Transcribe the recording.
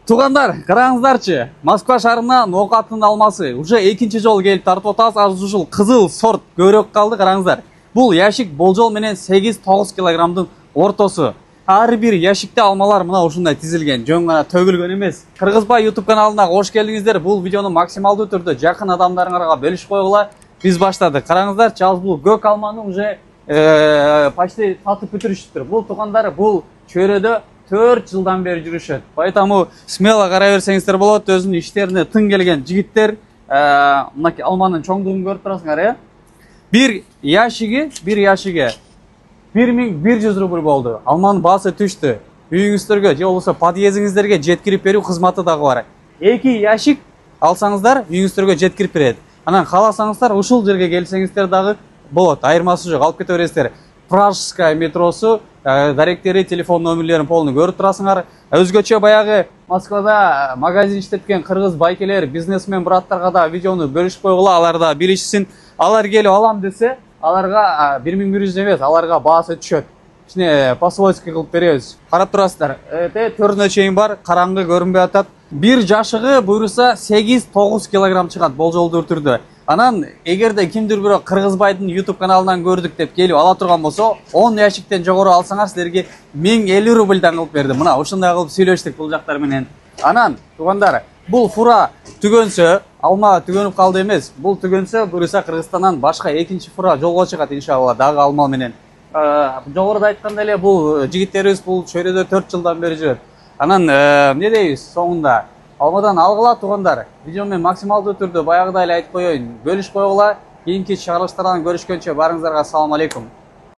Тугандар, караңыздарчы, Москва шаарына ноокаттын алмасы уже экинчи жол келип тартып атабыз. Азыр ушул кызыл сорт көбүрөөк калды, караңыздар. Бул яшик болжол менен 8-9 килограммдын ортосу. Ар бир яшикте алмалар мына ушундай тизилген, жөн гана төгүлгөн эмес. Кыргызбай YouTube каналына кош келдиңиздер. Бул видеону максималдуу түрдө жакын адамдарыңарга бөлүшүп койгула. Биз баштадык. Караңыздарчы, ал бул көк алманы уже почти сатып бүтүрүшүптүр. Бул туугандар, бул чөйрөдө 4 жылдан бери жүрүшөт. Поэтому смело карай берсеңиздер болот. Өзүнүн иштерине тың келген жигиттер, мынакей алманын чоңдугун көрүп турасыңар, э? Bir яшиги 1100 рубль болду. Алманын баасы түштү. Үйүңүздөргө же болбосо подъездиңиздерге жеткирип берүү кызматы дагы бар. 2 яшик алсаңыздар, үйүңүздөргө жеткирип берет. Анан кааласаңыздар ушул жерге келсеңиздер дагы болот. Айырмасы жок, алып кете бересиздер. Пражская метросу, даректери, телефон номерлерин полный көрүп турасыңар. Өзгөчө баягы Москвада магазин иштеткен кыргыз байкелер, бизнесмен браттарга да видеону бөлүшүп койгула, алар да билишсин. Алар келип алам десе, аларга 1100 эмес, аларга баасы түшөт. Ичине по-свойски кылып беребиз. Карап турасыздар. Төрүнө чейин бар, караңгы көрүнбөй атат. Bir жашыгы буйруса 8-9 килограмм чыгат болжолдуу түрдө. Анан эгерде кимдир бирөө Кыргызбайдын YouTube каналынан көрдүк деп келип ала турган болсо, 10 яшиктен жогору алсаңар силерге 1050 рубльдан кылып бердим. Мына ушундай кылып сүйлөштүк бул жактар менен. Анан туугандар, бул фура түгөнсө, алма түгөнүп калды эмес. Бул түгөнсө, буйруса Кыргызстандан башка экинчи фура жолго чыгат иншалла, дагы алма менен. Жогоруда айткандай эле бул жигиттерибиз бул чөйрөдө 4 жылдан бери жүрөт. Анан эмне дейбиз соңунда? Алмадан алгыла туугандар. Видеону максималдуу түрдө баягыдай эле айтып коеюн. Бөлүшүп койгула. Кийинки чыгарылыштардан көрүшкөнчө барыңыздарга салам алейкум.